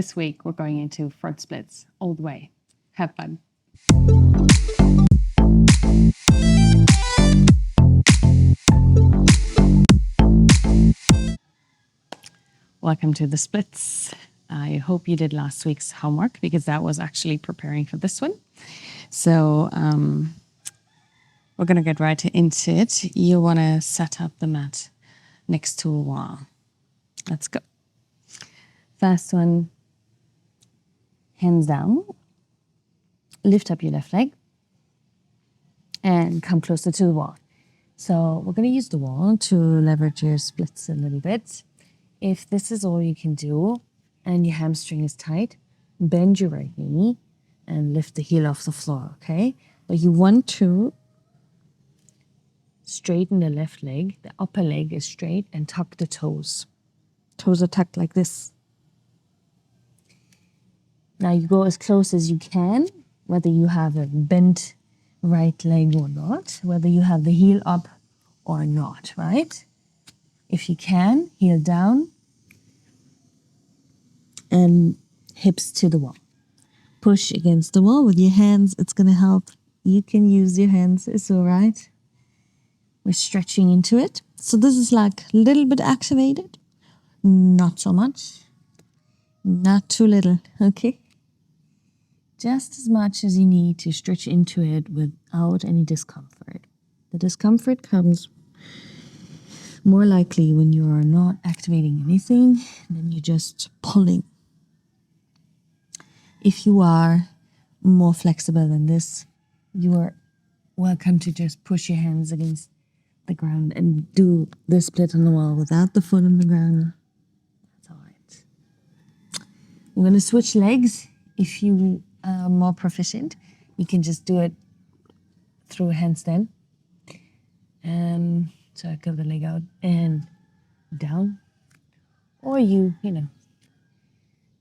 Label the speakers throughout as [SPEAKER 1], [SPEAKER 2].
[SPEAKER 1] This week we're going into front splits all the way. Have fun. Welcome to the splits. I hope you did last week's homework because that was actually preparing for this one. So we're going to get right into it. You want to set up the mat next to a wall. Let's go. First one, hands down. Lift up your left leg and come closer to the wall. So we're going to use the wall to leverage your splits a little bit. If this is all you can do and your hamstring is tight, bend your right knee and lift the heel off the floor, okay? But you want to straighten the left leg. The upper leg is straight and tuck the toes. Toes are tucked like this. Now you go as close as you can, whether you have a bent right leg or not, whether you have the heel up or not, right? If you can, heel down and hips to the wall. Push against the wall with your hands. It's going to help. You can use your hands. It's all right. We're stretching into it. So this is like a little bit activated. Not so much. Not too little. Okay? Just as much as you need to stretch into it without any discomfort. The discomfort comes more likely when you are not activating anything, then you're just pulling. If you are more flexible than this, you are welcome to just push your hands against the ground and do the split on the wall without the foot on the ground. That's all right. We're going to switch legs. If you are more proficient, you can just do it through a handstand. Circle the leg out and down. Or you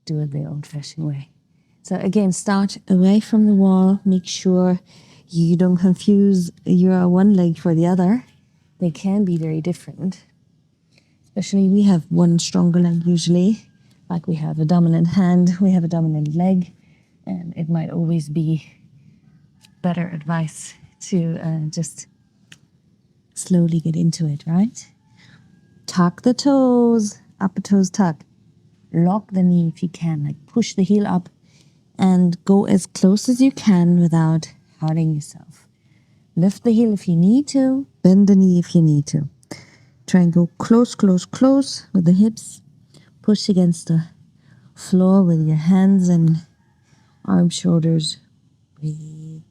[SPEAKER 1] do it the old-fashioned way. So again, start away from the wall. Make sure you don't confuse your one leg for the other. They can be very different. Especially we have one stronger leg usually. Like we have a dominant hand, we have a dominant leg. And it might always be better advice to just slowly get into it, right? Tuck the toes, upper toes tuck. Lock the knee if you can, like push the heel up and go as close as you can without hurting yourself. Lift the heel if you need to, bend the knee if you need to. Try and go close, close, close with the hips. Push against the floor with your hands and arms, shoulders. Breathe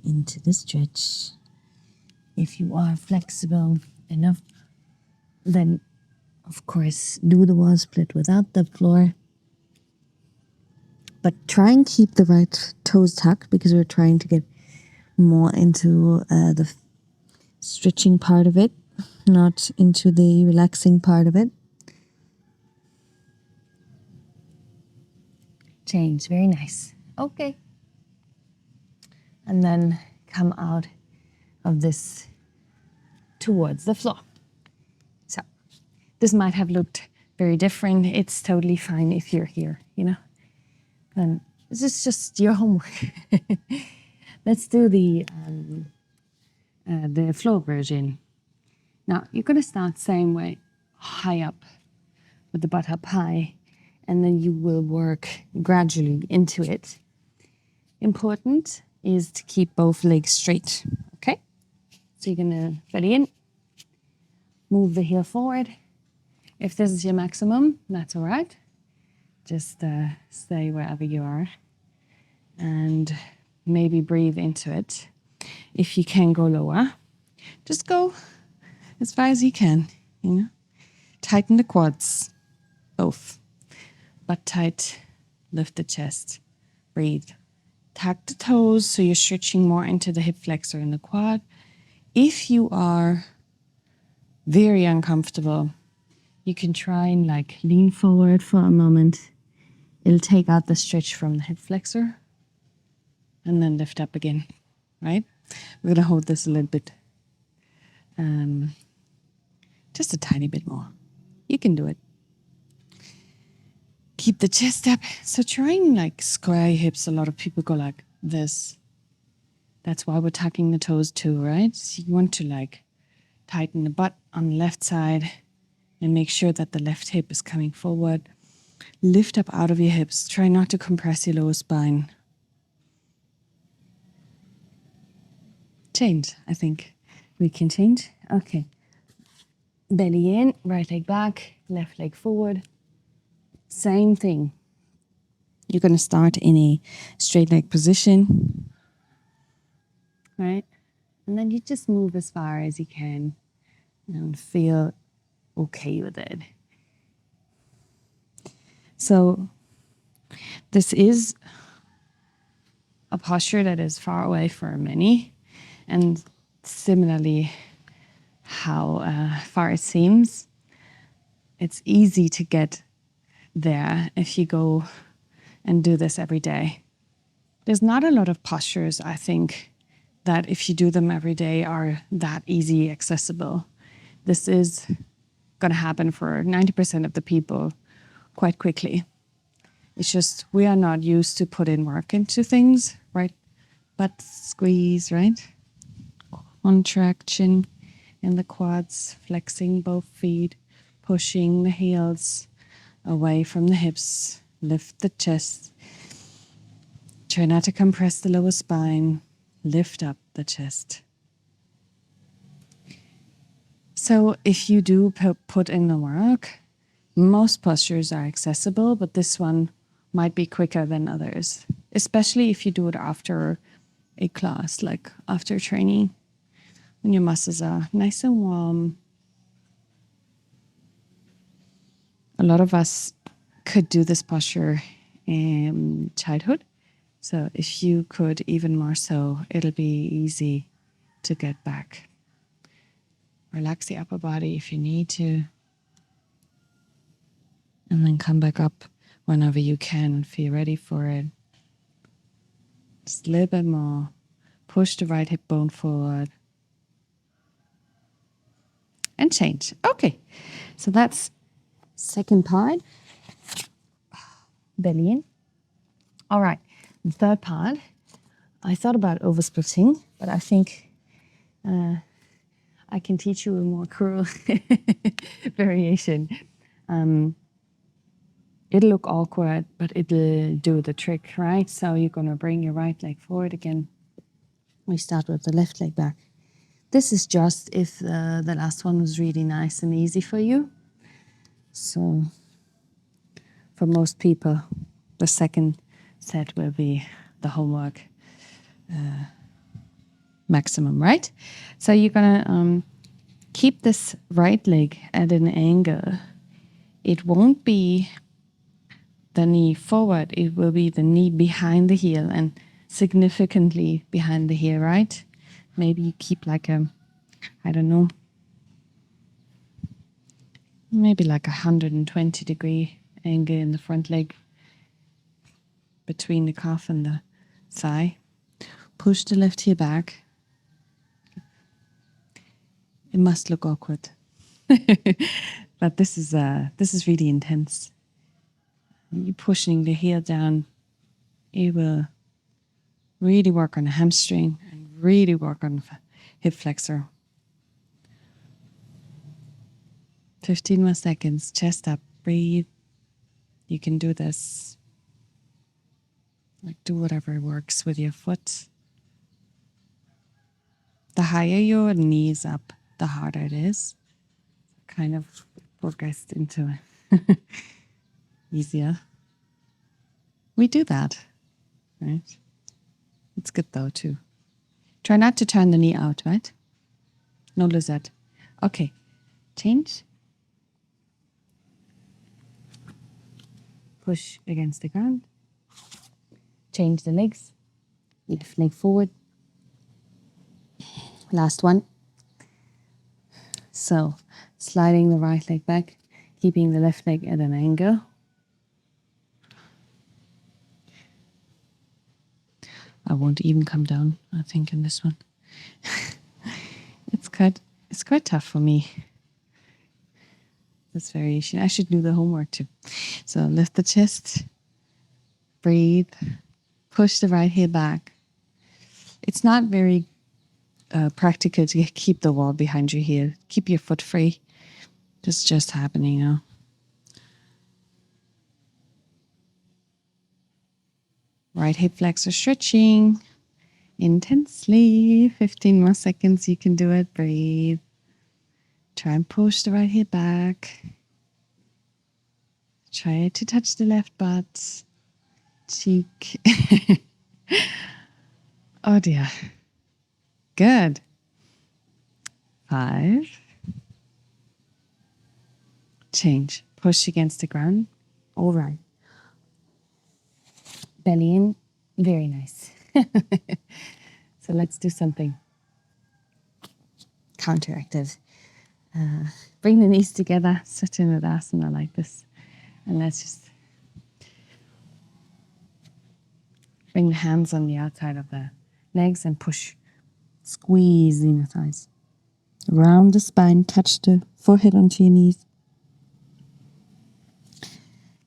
[SPEAKER 1] into the stretch. If you are flexible enough, then of course do the wall split without the floor. But try and keep the right toes tucked because we're trying to get more into the stretching part of it, not into the relaxing part of it. Change, very nice. Okay. And then come out of this towards the floor. So this might have looked very different. It's totally fine if you're here, And this is just your homework. Let's do the floor version. Now you're going to start same way, high up, with the butt up high, and then you will work gradually into it. Important is to keep both legs straight, okay? So you're gonna belly in, move the heel forward. If this is your maximum, that's all right. Just stay wherever you are and maybe breathe into it. If you can go lower, just go as far as you can, Tighten the quads, both. Butt tight, lift the chest, breathe. Tuck the toes so you're stretching more into the hip flexor and the quad. If you are very uncomfortable, you can try and lean forward for a moment. It'll take out the stretch from the hip flexor and then lift up again, right? We're gonna hold this a little bit, just a tiny bit more. You can do it.
[SPEAKER 2] keep the chest up. So trying like square hips, a lot of people go like this. That's why we're tucking the toes too, right? So you want to like tighten the butt on the left side and make sure that the left hip is coming forward. Lift up out of your hips. Try not to compress your lower spine. Change, I think. We can change. Okay. Belly in, right leg back, left leg forward. Same thing. You're going to start in a straight leg position, right? And then you just move as far as you can and feel okay with it. So this is a posture that is far away for many, and similarly how far it seems, it's easy to get there if you go and do this every day. There's not a lot of postures, I think, that if you do them every day are that easy accessible. This is going to happen for 90% of the people quite quickly. It's just we are not used to put in work into things, right? Butt squeeze, right? Contraction in the quads, flexing both feet, pushing the heels away from the hips, lift the chest. Try not to compress the lower spine, lift up the chest. So if you do put in the work, most postures are accessible, but this one might be quicker than others, especially if you do it after a class, like after training, when your muscles are nice and warm. A lot of us could do this posture in childhood. So if you could, even more so, it'll be easy to get back. Relax the upper body if you need to. And then come back up whenever you can. Feel ready for it. Just a little bit more. Push the right hip bone forward. And change. Okay. So that's second part. Belly in. All right. The third part. I thought about oversplitting, but I think I can teach you a more cruel variation. It'll look awkward, but it'll do the trick, right? So you're going to bring your right leg forward again. We start with the left leg back. This is just if the last one was really nice and easy for you. So for most people, the second set will be the homework maximum, right? So you're going to keep this right leg at an angle. It won't be the knee forward, it will be the knee behind the heel and significantly behind the heel, right? Maybe you keep like a, I don't know, maybe like 120-degree angle in the front leg between the calf and the thigh. Push the left heel back. It must look awkward, but this is really intense. You pushing the heel down, it will really work on the hamstring and really work on the hip flexor. 15 more seconds, chest up, breathe. You can do this. Like do whatever works with your foot. The higher your knees up, the harder it is. Kind of progressed into it. Easier. We do that, right? It's good though too. Try not to turn the knee out, right? No lizard. Okay, change. Push against the ground. Change the legs. Left leg forward. Last one. So, sliding the right leg back, keeping the left leg at an angle. I won't even come down, I think, in this one. It's quite tough for me. this variation. I should do the homework too. So lift the chest, breathe, push the right heel back. It's not very practical to keep the wall behind your heel. Keep your foot free. It's just happening now. Right hip flexor stretching intensely. 15 more seconds. You can do it. Breathe. Try and push the right heel back. Try to touch the left butt, cheek. Oh dear. Good. 5. Change. Push against the ground. All right. Belly in. Very nice. So let's do something counteractive. Bring the knees together. Sit in Tadasana like this. And let's just bring the hands on the outside of the legs and push. Squeeze the inner thighs. Round the spine. Touch the forehead onto your knees.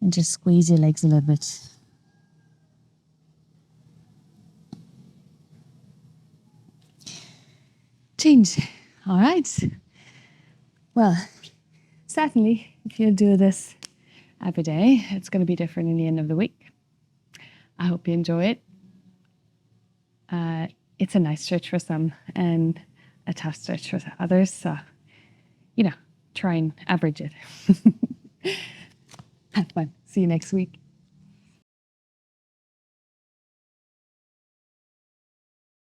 [SPEAKER 2] And just squeeze your legs a little bit. Change. All right. Well, certainly, if you do this every day, it's going to be different in the end of the week. I hope you enjoy it. It's a nice stretch for some and a tough stretch for others. So, try and average it. Have fun. See you next week.